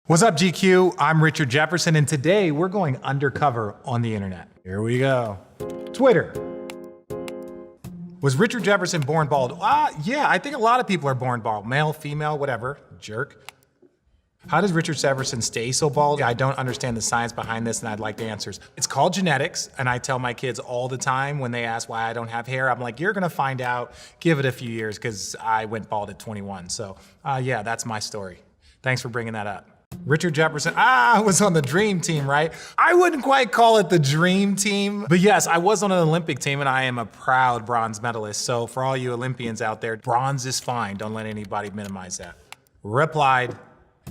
What's up, GQ? I'm Richard Jefferson, and today we're going undercover on the internet. Here we go. Twitter. Was Richard Jefferson born bald? Yeah, I think a lot of people are born bald. Male, female, whatever. Jerk. How does Richard Jefferson stay so bald? I don't understand the science behind this, and I'd like the answers. It's called genetics, and I tell my kids all the time when they ask why I don't have hair, I'm like, you're gonna find out. Give it a few years, because I went bald at 21. So, yeah, that's my story. Thanks for bringing that up. Richard Jefferson, was on the dream team, right? I wouldn't quite call it the dream team, but yes, I was on an Olympic team and I am a proud bronze medalist. So for all you Olympians out there, bronze is fine. Don't let anybody minimize that. Replied,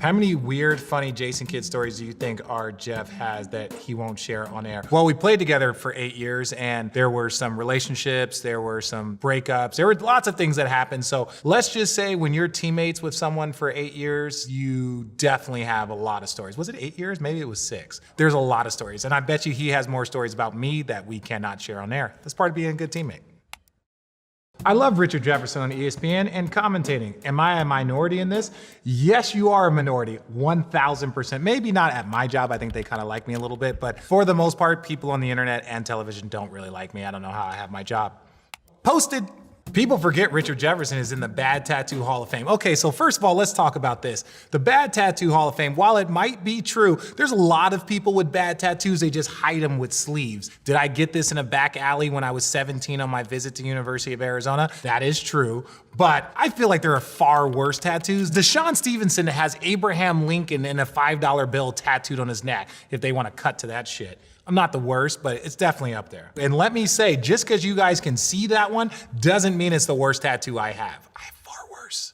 how many weird, funny Jason Kidd stories do you think our Jeff has that he won't share on air? Well, we played together for 8 years and there were some relationships, there were some breakups, there were lots of things that happened. So let's just say when you're teammates with someone for 8 years, you definitely have a lot of stories. Was it 8 years? Maybe it was 6. There's a lot of stories. And I bet you he has more stories about me that we cannot share on air. That's part of being a good teammate. I love Richard Jefferson on ESPN and commentating. Am I a minority in this? Yes, you are a minority, 1000%. Maybe not at my job, I think they kind of like me a little bit, but for the most part, people on the internet and television don't really like me. I don't know how I have my job. Posted. People forget Richard Jefferson is in the Bad Tattoo Hall of Fame. Okay, so first of all, let's talk about this. The Bad Tattoo Hall of Fame, while it might be true, there's a lot of people with bad tattoos, they just hide them with sleeves. Did I get this in a back alley when I was 17 on my visit to University of Arizona? That is true, but I feel like there are far worse tattoos. Deshaun Stevenson has Abraham Lincoln and a $5 bill tattooed on his neck, if they want to cut to that shit. I'm not the worst, but it's definitely up there. And let me say, just because you guys can see that one doesn't mean it's the worst tattoo I have. I have far worse.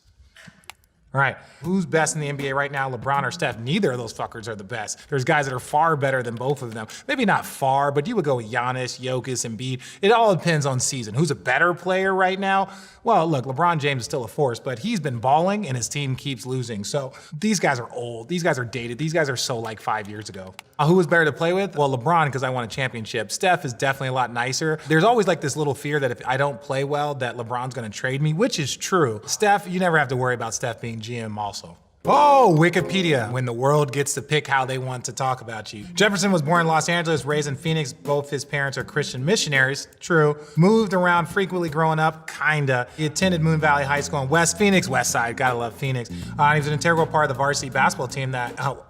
All right, who's best in the NBA right now, LeBron or Steph? Neither of those fuckers are the best. There's guys that are far better than both of them. Maybe not far, but you would go with Giannis, Jokic, Embiid. It all depends on season. Who's a better player right now? Well, look, LeBron James is still a force, but he's been balling and his team keeps losing. So these guys are old. These guys are dated. These guys are so like 5 years ago. Who was better to play with? Well, LeBron, because I won a championship. Steph is definitely a lot nicer. There's always like this little fear that if I don't play well, that LeBron's gonna trade me, which is true. Steph, you never have to worry about Steph being GM also. Oh, Wikipedia, when the world gets to pick how they want to talk about you. Jefferson was born in Los Angeles, raised in Phoenix. Both his parents are Christian missionaries, true. Moved around frequently growing up, kinda. He attended Moon Valley High School in West Phoenix, West Side, gotta love Phoenix. He was an integral part of the varsity basketball team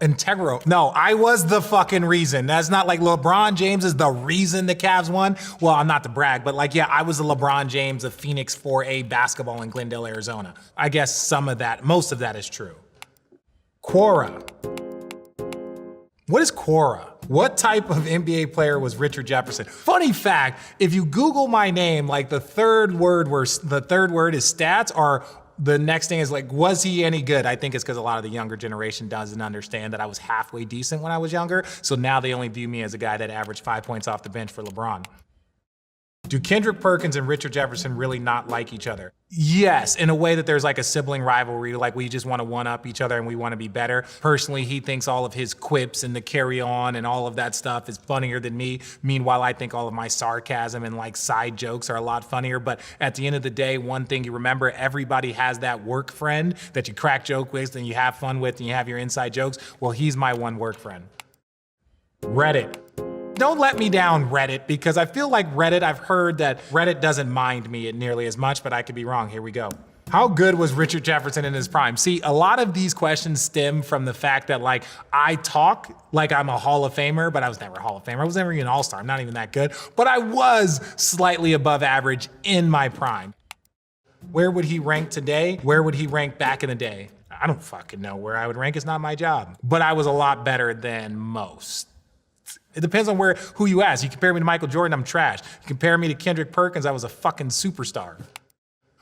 integral. No, I was the fucking reason. That's not like LeBron James is the reason the Cavs won. Well, I'm not to brag, but like, yeah, I was the LeBron James of Phoenix 4A basketball in Glendale, Arizona. I guess most of that is true. Quora. What is Quora? What type of NBA player was Richard Jefferson? Funny fact, if you Google my name, like the third word is stats, or the next thing is like, was he any good? I think it's because a lot of the younger generation doesn't understand that I was halfway decent when I was younger. So now they only view me as a guy that averaged 5 points off the bench for LeBron. Do Kendrick Perkins and Richard Jefferson really not like each other? Yes, in a way that there's like a sibling rivalry, like we just want to one-up each other and we want to be better. Personally, he thinks all of his quips and the carry on and all of that stuff is funnier than me. Meanwhile, I think all of my sarcasm and like side jokes are a lot funnier. But at the end of the day, one thing you remember, everybody has that work friend that you crack joke with and you have fun with and you have your inside jokes. Well, he's my one work friend. Reddit. Don't let me down, Reddit, because I feel like Reddit, I've heard that Reddit doesn't mind me nearly as much, but I could be wrong. Here we go. How good was Richard Jefferson in his prime? See, a lot of these questions stem from the fact that like I talk like I'm a Hall of Famer, but I was never a Hall of Famer. I was never even an All-Star. I'm not even that good, but I was slightly above average in my prime. Where would he rank today? Where would he rank back in the day? I don't fucking know where I would rank. It's not my job, but I was a lot better than most. It depends on who you ask. You compare me to Michael Jordan, I'm trash. You compare me to Kendrick Perkins, I was a fucking superstar.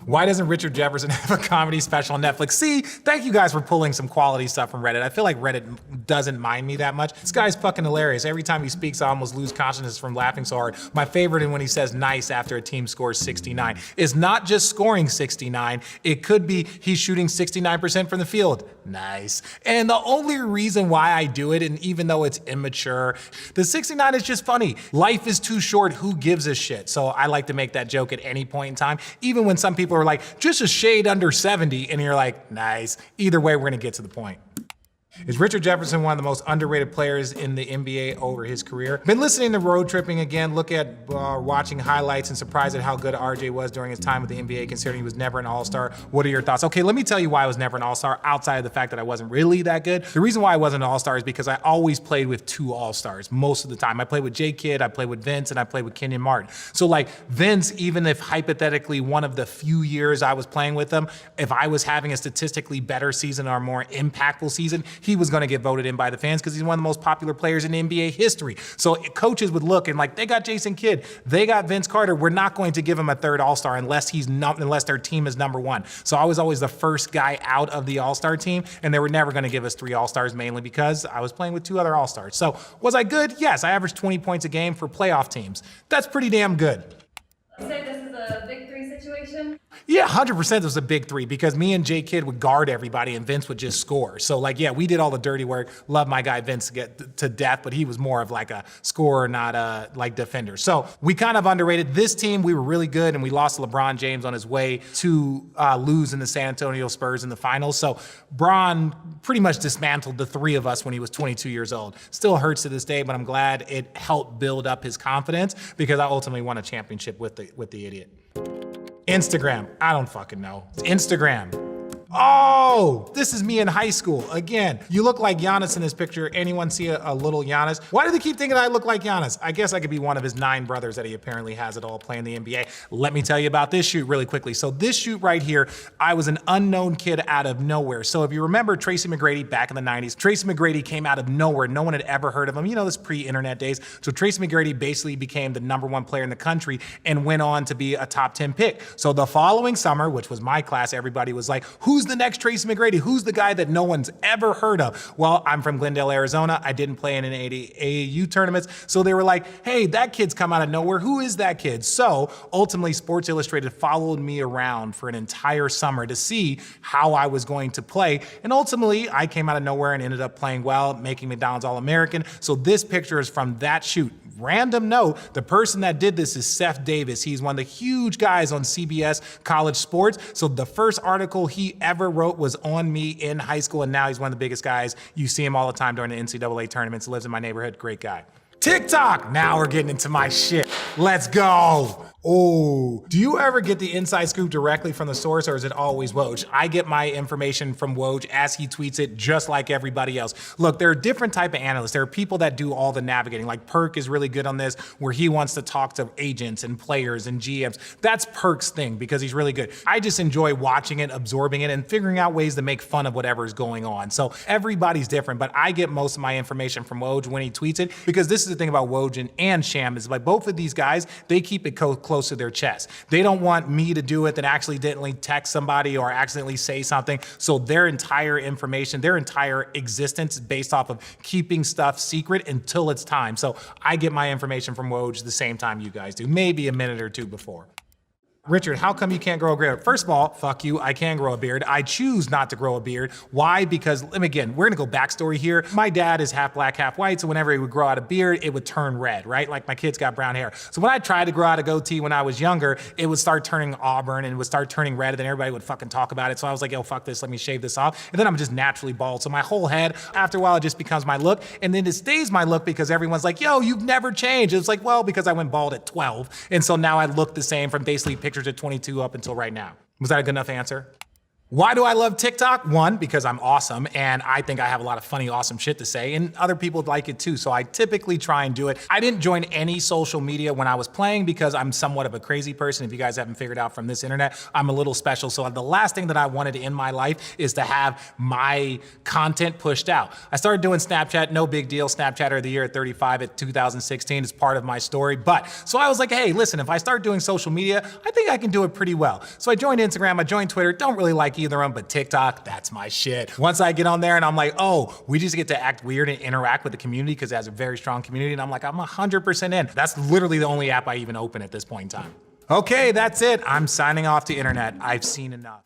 Why doesn't Richard Jefferson have a comedy special on Netflix? See, thank you guys for pulling some quality stuff from Reddit. I feel like Reddit doesn't mind me that much. This guy's fucking hilarious. Every time he speaks, I almost lose consciousness from laughing so hard. My favorite is when he says nice after a team scores 69. It's not just scoring 69. It could be he's shooting 69% from the field. Nice. And the only reason why I do it, and even though it's immature, the 69 is just funny. Life is too short. Who gives a shit? So I like to make that joke at any point in time, even when some people are like, just a shade under 70, and you're like, nice. Either way, we're gonna get to the point. Is Richard Jefferson one of the most underrated players in the NBA over his career? Been listening to Road Tripping again, watching highlights and surprised at how good RJ was during his time with the NBA, considering he was never an all-star. What are your thoughts? Okay, let me tell you why I was never an all-star, outside of the fact that I wasn't really that good. The reason why I wasn't an all-star is because I always played with two all-stars most of the time. I played with J Kidd, I played with Vince, and I played with Kenyon Martin. So like Vince, even if hypothetically one of the few years I was playing with him, if I was having a statistically better season or more impactful season, he was gonna get voted in by the fans because he's one of the most popular players in NBA history. So coaches would look and like, they got Jason Kidd, they got Vince Carter, we're not going to give him a third all-star unless their team is number one. So I was always the first guy out of the all-star team, and they were never gonna give us 3 all-stars, mainly because I was playing with 2 other all-stars. So was I good? Yes, I averaged 20 points a game for playoff teams. That's pretty damn good. You say this is a big 3 situation? Yeah, 100% it was a big 3 because me and J Kidd would guard everybody and Vince would just score. So like, yeah, we did all the dirty work. Love my guy Vince to death, but he was more of like a scorer, not a like defender. So we kind of underrated this team. We were really good and we lost LeBron James on his way to lose in the San Antonio Spurs in the finals. So Bron pretty much dismantled the 3 of us when he was 22 years old. Still hurts to this day, but I'm glad it helped build up his confidence because I ultimately won a championship with the idiot. Instagram, I don't fucking know. Instagram. Oh, this is me in high school. Again, you look like Giannis in this picture. Anyone see a little Giannis? Why do they keep thinking I look like Giannis? I guess I could be one of his 9 brothers that he apparently has it all playing the NBA. Let me tell you about this shoot really quickly. So this shoot right here, I was an unknown kid out of nowhere. So if you remember Tracy McGrady back in the 90s, Tracy McGrady came out of nowhere. No one had ever heard of him. You know, this pre-internet days. So Tracy McGrady basically became the #1 player in the country and went on to be a top 10 pick. So the following summer, which was my class, everybody was like, who's the next Tracy McGrady? Who's the guy that no one's ever heard of? Well, I'm from Glendale, Arizona. I didn't play in any AAU tournaments. So they were like, hey, that kid's come out of nowhere. Who is that kid? So ultimately, Sports Illustrated followed me around for an entire summer to see how I was going to play. And ultimately, I came out of nowhere and ended up playing well, making McDonald's All-American. So this picture is from that shoot. Random note, the person that did this is Seth Davis. He's one of the huge guys on CBS College Sports. So the first article he ever wrote was on me in high school, and now he's one of the biggest guys. You see him all the time during the NCAA tournaments, lives in my neighborhood, great guy. TikTok, now we're getting into my shit. Let's go. Oh, do you ever get the inside scoop directly from the source, or is it always Woj? I get my information from Woj as he tweets it, just like everybody else. Look, there are different type of analysts. There are people that do all the navigating. Like Perk is really good on this, where he wants to talk to agents and players and GMs. That's Perk's thing because he's really good. I just enjoy watching it, absorbing it, and figuring out ways to make fun of whatever is going on. So everybody's different, but I get most of my information from Woj when he tweets it, because this is the thing about Woj and Sham is like both of these guys, they keep it close to their chest. They don't want me to do it, then accidentally text somebody or accidentally say something. So their entire information, their entire existence is based off of keeping stuff secret until it's time. So I get my information from Woj the same time you guys do, maybe a minute or 2 before. Richard, how come you can't grow a beard? First of all, fuck you, I can grow a beard. I choose not to grow a beard. Why? Because, again, we're gonna go backstory here. My dad is half black, half white, so whenever he would grow out a beard, it would turn red, right? Like my kid's got brown hair. So when I tried to grow out a goatee when I was younger, it would start turning auburn and it would start turning red, and then everybody would fucking talk about it. So I was like, yo, fuck this, let me shave this off. And then I'm just naturally bald. So my whole head, after a while, it just becomes my look. And then it stays my look because everyone's like, yo, you've never changed. It's like, well, because I went bald at 12. And so now I look the same from basically pictures at 22 up until right now. Was that a good enough answer? Why do I love TikTok? 1, because I'm awesome and I think I have a lot of funny, awesome shit to say, and other people like it too, so I typically try and do it. I didn't join any social media when I was playing because I'm somewhat of a crazy person. If you guys haven't figured out from this internet, I'm a little special. So the last thing that I wanted in my life is to have my content pushed out. I started doing Snapchat, no big deal. Snapchatter of the year at 35 at 2016 is part of my story. But so I was like, hey, listen, if I start doing social media, I think I can do it pretty well. So I joined Instagram, I joined Twitter, don't really like either of them, but TikTok, that's my shit. Once I get on there and I'm like, oh, we just get to act weird and interact with the community because it has a very strong community, and I'm like, I'm 100% in. That's literally the only app I even open at this point in time. Okay, that's it. I'm signing off the internet. I've seen enough.